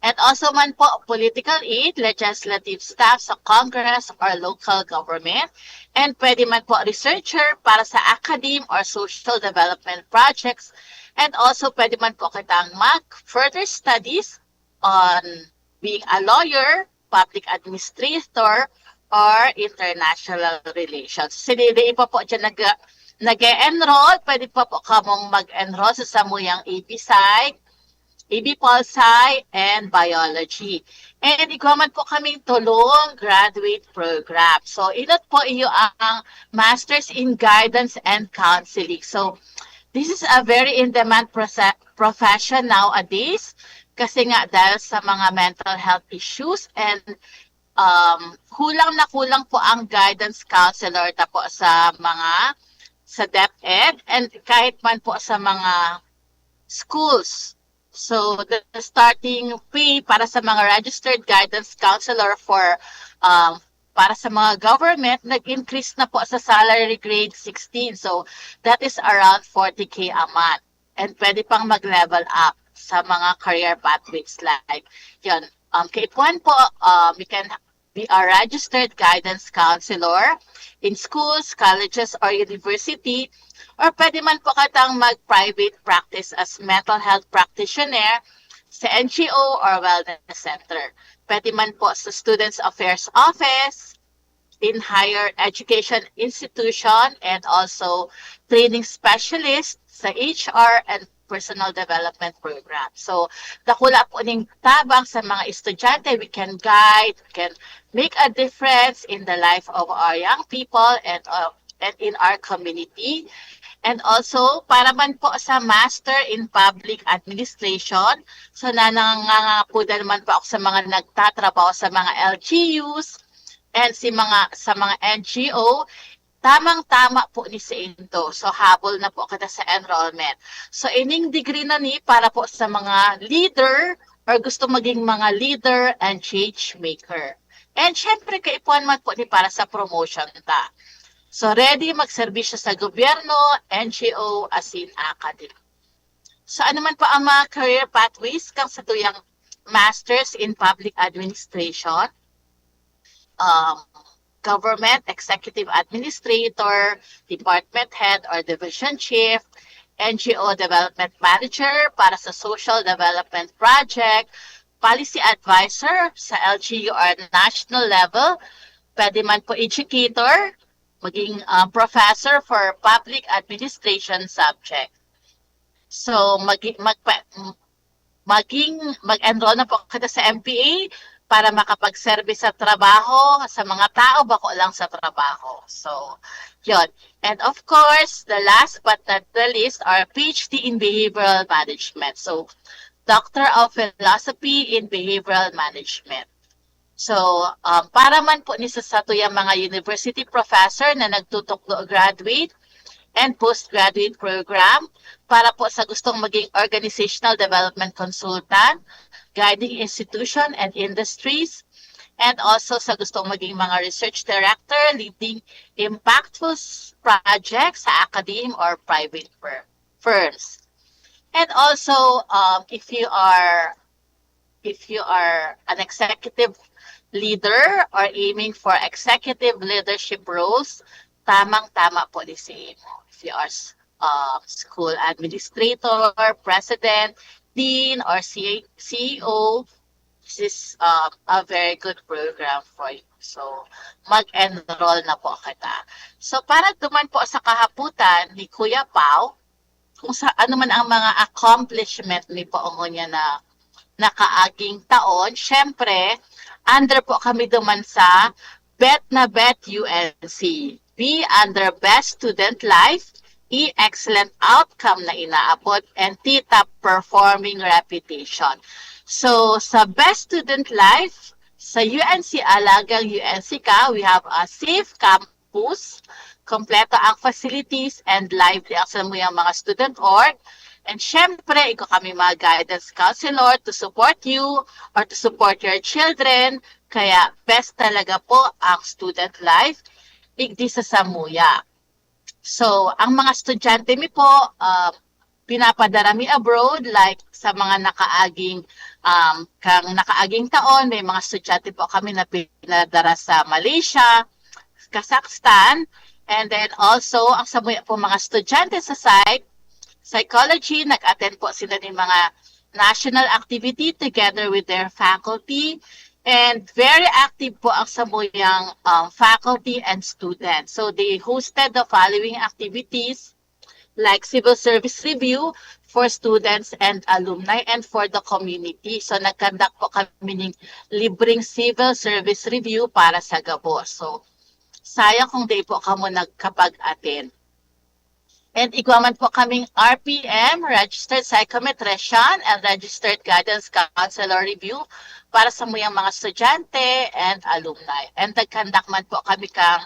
And also man po, political aid, legislative staff sa Congress or local government. And pwede man po researcher para sa academe or social development projects. And also pwede man po kitang mag-further studies on being a lawyer, public administrator, or international relations. Sinili pa po dyan nag-enroll, pwede pa po kamong mag-enroll sa samuyang AP Psych, AB Pol-Sci, and Biology. And ikaw man po kaming tulong graduate program. So, inot po iyo ang Masters in Guidance and Counseling. So, this is a very in-demand profession nowadays kasi nga dahil sa mga mental health issues and kulang na kulang po ang guidance counselor tapo sa mga sa DepEd and kahit man po sa mga schools. So, the starting fee para sa mga registered guidance counselor para sa mga government, nag-increase na po sa salary grade 16. So, that is around 40K a month. And pwede pang mag-level up sa mga career pathways like yun. Kay Puan po, we can be a registered guidance counselor in schools, colleges, or university. Or pwede man po katang mag-private practice as mental health practitioner sa NGO or wellness center. Pwede man po sa Students Affairs Office, in higher education institution, and also training specialist sa HR and personal development program. So, dakula po ning tabang sa mga estudyante, we can guide, we can make a difference in the life of our young people and in our community. And also, para man po sa Master in Public Administration, so nangangapuda naman po ako sa mga nagtatrabaho sa mga LGUs and sa mga NGO, tamang-tama po ni Seinto. So, habol na po kita sa enrollment. So, ining degree na ni para po sa mga leader or gusto maging mga leader and change maker. And syempre, kaipuan man po ni para sa promotion ta. So, ready magserbisyo sa gobyerno, NGO, as in academy. So, ano man po ang mga career pathways kang sa tuyang Masters in Public Administration, Government Executive Administrator, Department Head or Division Chief, NGO Development Manager para sa Social Development Project, Policy Advisor sa LGU or national level, pwede man po educator, maging professor for public administration subject. So, mag-enroll na po kita sa MPA para makapag-service sa trabaho, sa mga tao, bako lang sa trabaho. So, yun. And of course, the last but not the least are PhD in Behavioral Management. So, Doctor of Philosophy in Behavioral Management. So, para man po ni sa tuyang mga university professor na nagtutuklo graduate and postgraduate program, para po sa gustong maging organizational development consultant, guiding institution and industries, and also sa gustong maging mga research director, leading impactful projects sa academe or private firms. And also, if you are an executive leader or aiming for executive leadership roles, tamang-tama po ni mo. If you are school administrator, president, dean, or CEO, this is a very good program for you. So, mag-enroll na po kita. So, para duman po sa kahaputan ni Kuya Pao, kung ano man ang mga accomplishment ni Poongo niya na nakaaging taon, syempre, under po kami duman sa Bet na Bet UNC. B, under Best Student Life. E, excellent outcome na inaabot. And T, top performing reputation. So, sa Best Student Life, sa UNC, Alagang UNC ka, we have a safe campus, kompleto ang facilities, and lively ang mga student org. And syempre, ikaw kami mga guidance counselor to support you or to support your children. Kaya, best talaga po ang student life. Igdi sa Samuya. So, ang mga estudyante mi po, pinapadarami abroad, like sa mga nakaaging taon, may mga estudyante po kami na pinadara sa Malaysia, Kazakhstan, and then also, ang Samuya po mga estudyante sa psychology, nag-attend po sila ng mga national activity together with their faculty. And very active po ang Samuyang faculty and students. So they hosted the following activities like civil service review for students and alumni and for the community. So nagkandak po kami ng libreng civil service review para sa Gabos. So sayang kung di po kamo nagkapag-attend. And igwaman po kaming RPM, Registered Psychometrician and Registered Guidance Counselor Review para sa muyang mga estudyante and alumni. And nagkandak man po kami kang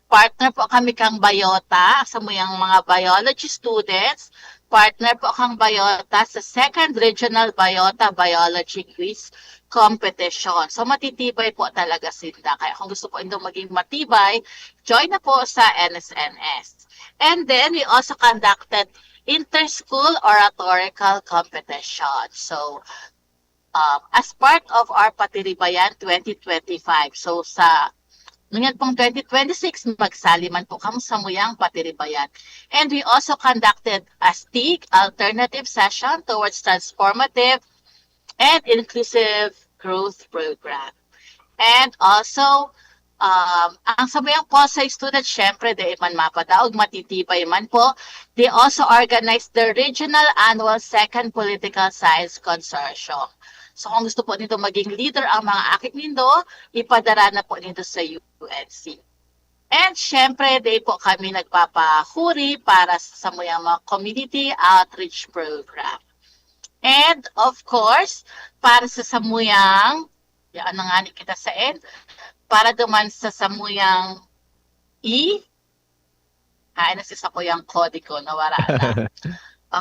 partner po kami kang Bayota, sa muyang mga biology students. Partner po kang Bayota sa second regional Bayota Biology Quiz competition. So matitibay po talaga sila. Kaya kung gusto po inyong maging matibay, join na po sa NSNS. And then we also conducted inter-school oratorical competition. So as part of our Patiribayan 2025, so sa ngayon pong 2026, magsali man po kami sa Muyang Patiribayan. And we also conducted a STIG alternative session towards transformative and inclusive growth program. And also, ang sabayang po sa students, syempre, di man mapadaog, matitibay man po, they also organized the Regional Annual Second Political Science Consortium. So kung gusto po nito maging leader ang mga akit nindo, ipadara na po nito sa UNC. And syempre, di po kami nagpapahuri para sa muyang mga community outreach program. And of course, para sa samuyang, yan na nga ni kita sa end, para duman sa samuyang na si samuyang kodigo, nawara na.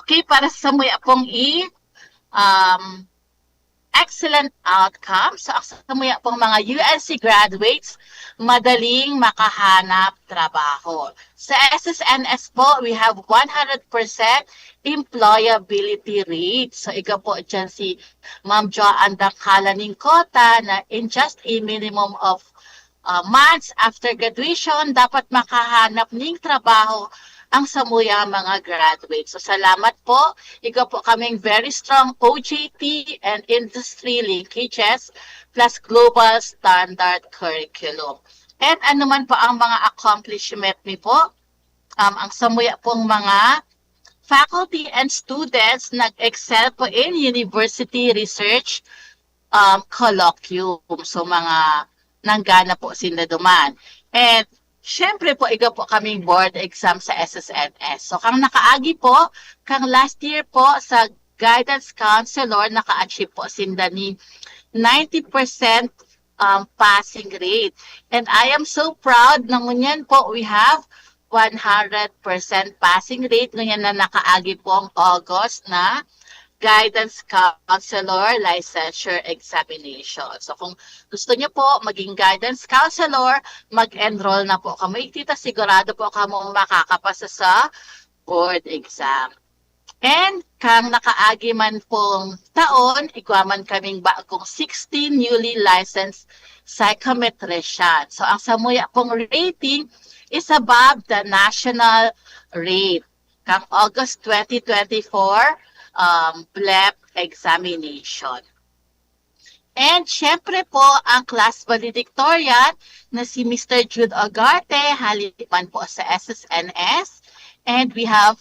Okay, para sa samuyang pong excellent outcomes. So, sa mga pong mga UNC graduates, madaling makahanap trabaho. Sa SSNS po, we have 100% employability rate. So, ikaw po dyan si Ma'am Joanne Dangkalaning Kota na in just a minimum of months after graduation, dapat makahanap ng trabaho ang samuya mga graduates. So salamat po. Ikaw po kaming very strong OJT and industry linkages plus global standard curriculum. And ano man po ang mga accomplishment ni po, ang samuya pong mga faculty and students nag-excel po in university research colloquium. So mga nanggana po sila duman. And syempre po, ikaw po kaming board exam sa SSNS. So, kang nakaagi po, kang last year po sa guidance counselor, naka-achieve po sinda ni 90% passing rate. And I am so proud na ngunyan po, we have 100% passing rate. Ngunyan na nakaagi po ang August na guidance counselor licensure examination. So kung gusto niyo po maging guidance counselor, mag-enroll na po kami. Tita, sigurado po kamo makakapasa sa board exam. And kang nakaagi man pong taon, iguaman kaming bagong 16 newly licensed psychometrician. So ang samuya pong rating is above the national rate. Kang August 2024, BLEP examination. And syempre po, ang class valedictorian na si Mr. Jude Ogarte, halipan po sa SSNS. And we have,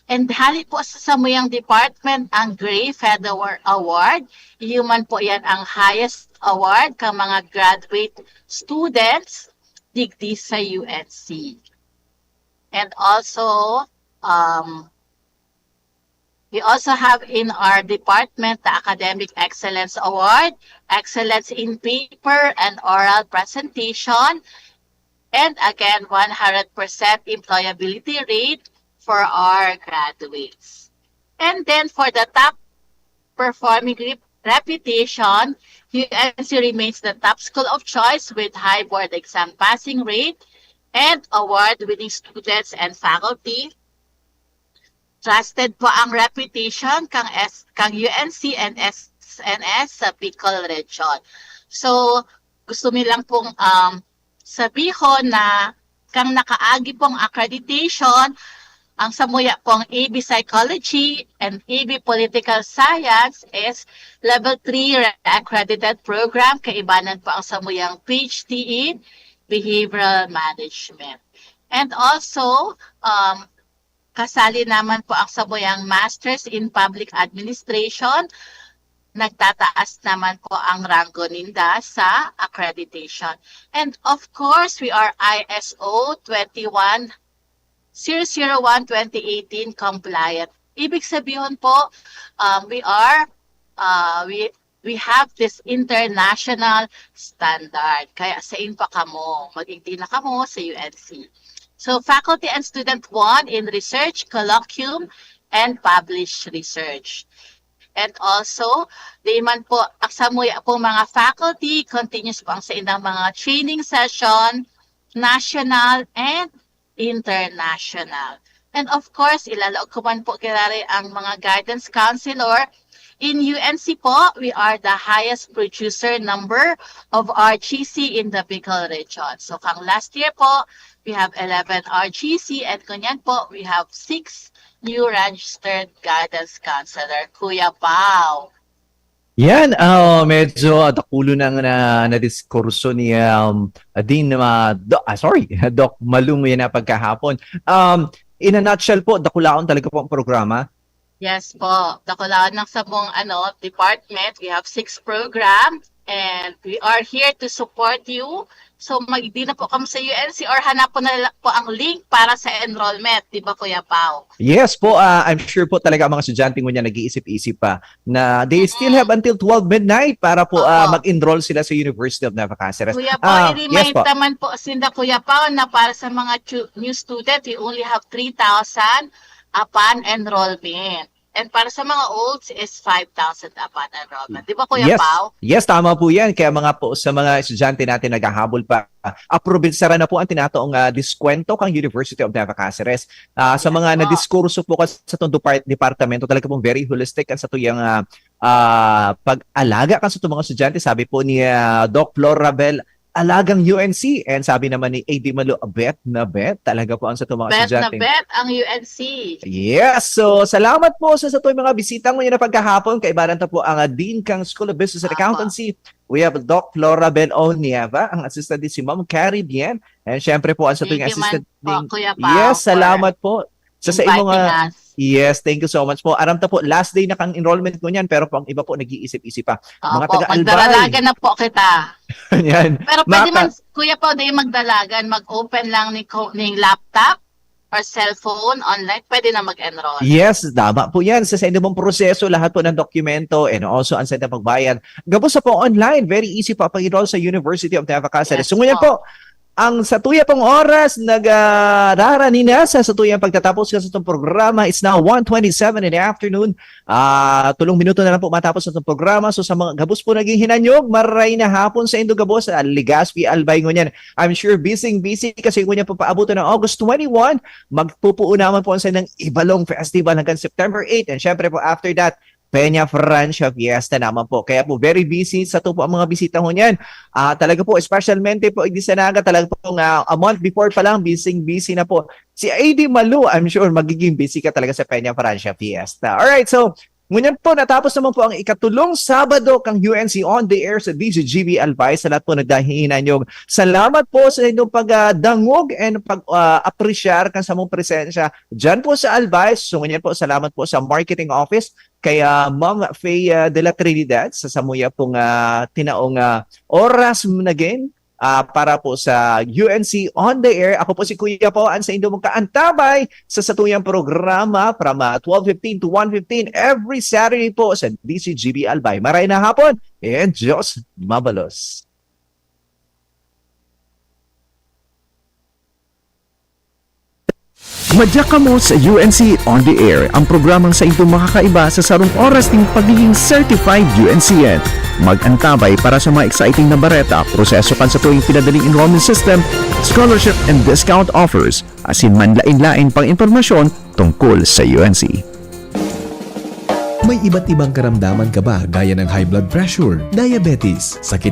and halit po sa samuyang department ang Gray Feather Award. Human po yan ang highest award ka mga graduate students digdi sa UNC. And also, we also have in our department the Academic Excellence Award, Excellence in Paper and Oral Presentation, and again, 100% employability rate for our graduates. And then for the top performing reputation, UNC remains the top school of choice with high board exam passing rate and award-winning students and faculty. Trusted po ang reputation kang UNC and SNS sa Bicol Region. So, gusto mi lang pong sabihon na kang nakaagi pong accreditation, ang samuya pong AB Psychology and AB Political Science is Level 3 accredited program. Kaibanan po ang samuyang PhD in Behavioral Management. And also, kasali naman po ang sabuyang Masters in Public Administration. Nagtataas naman po ang ranggo ninda sa accreditation. And of course, we are ISO 21001-2018 compliant. Ibig sabihin po, we we have this international standard. Kaya sa pa kamo, mag-igdi na kamo sa UNC. So faculty and student won in research, colloquium, and published research. And also, di man po, aksamuya po mga faculty, continuous po ang sa inang mga training session, national and international. And of course, ilalaog ko man po kilari ang mga guidance counselor. In UNC po, we are the highest producer number of RGC in the Bicol region. So kang last year po, we have 11 RGC and kunyan po, we have 6 new registered guidance counselor. Kuya Pao. Yan, medyo dakulo nang na-diskurso ni Dean, Doc Malung yan na pagkahapon. In a nutshell po, dakulaon talaga po ang programa. Yes po. Dakulaan ng sabong department. We have 6 programs and we are here to support you. So mag-di na po kami sa UNC or hanap po na po ang link para sa enrollment. Di ba, Kuya Pao? Yes po, I'm sure po talaga ang mga estudyante mo niya nag-iisip-isip pa na they still have until 12 midnight para po mag-enroll sila sa University of Nueva Cáceres. Kuya Pao, i-remind yes po. naman po sinda Kuya Pao na para sa mga new student, we only have 3,000 upon enrollment. And para sa mga olds is 5,000 upon enrollment. Di ba, Kuya Pao? Yes, tama po yan. Kaya sa mga estudyante natin naghahabol pa, aprobinsara na po ang tinataong diskwento kang University of Nueva Cáceres. Sa mga nadiskurso po sa itong departamento, talaga pong very holistic ang sa tuyang pag-alaga kan sa itong mga estudyante. Sabi po ni Doc Florabel, alagang UNC. And sabi naman ni AD Malo, bet na bet. Talaga po ang sa itong mga estudyante. Bet na bet ang UNC. Yes. So, salamat po sa itong mga bisitang mo yun na pagkahapon. Kaibaran ta po ang Dean kang School of Business and Accountancy. We have Doc Florabel Onieva, ang assistant din si Ma'am Caribbean. And syempre po ang sa itong assistant din. Kuya Pao, Yes, salamat po. Sa imong us. Yes, thank you so much po. Aram ta po, last day na kang enrollment ko niyan, pero po ang iba po nag-iisip-isip pa. Mga taga-Albay. Magdalagan na po kita. Yan. Pero pwede man, Kuya Pao, di magdalagan, mag-open lang ng laptop or cellphone online, pwede na mag-enroll. Yes, tama po yan. Sa sendo mong proseso, lahat po ng dokumento and also ang sendo pagbayad. Gabos sa po online, very easy po pag-enroll sa University of Nueva Cáceres. Yes, So ngayon po, ang sa tuya pong oras, nag-rarani na sa tuyang pagtatapos ka sa itong programa. It's now 1:27 in the afternoon. 3 minuto na lang po matapos sa itong programa. So sa mga gabos po naging hinanyog, maray na hapon sa Indo Gabos, Legazpi, Albay ngunyan. I'm sure busy kasi ngunyan po paabuto ng August 21. Magpupuo naman po sa ng Ibalong Festival hanggang September 8. And syempre po after that, Peña Francia Fiesta naman po. Kaya po very busy sa po ang mga bisita ho niyan. Talaga po, especialmente po Igdi Sanaga, talaga po a month before pa lang, busy na po. Si AD Malu, I'm sure magiging busy ka talaga sa Peña Francia Fiesta. Alright, so ngunyan po, natapos naman po ang ikatulong Sabado kang UNC on the air sa DCGB Albay. Sa lahat po nagdahinan nyo. Salamat po sa inyong pagdangog and pag-appreciate kan sa mong presensya dyan po sa Albay. So ngunyan po, salamat po sa marketing office kaya Ma'am Faye de la Trinidad sa samuya pong tinaong oras naging para po sa UNC on the air. Ako po si Kuya Pao sa inyong kaantabay sa satuyang programa from 12:15 to 1:15 every Saturday po sa DCGB Albay. Maray na hapon and Diyos mabalos. Madya ka mo sa UNC On The Air, ang programang sa ito makakaiba sa sarong oras ng pagiging Certified UNCN. Mag-antabay para sa mga exciting na bareta, proseso kan sa tuwing pinadaling enrollment system, scholarship and discount offers, asin man lain-lain pang impormasyon tungkol sa UNC. May iba't ibang karamdaman ka ba gaya ng high blood pressure, diabetes, sakit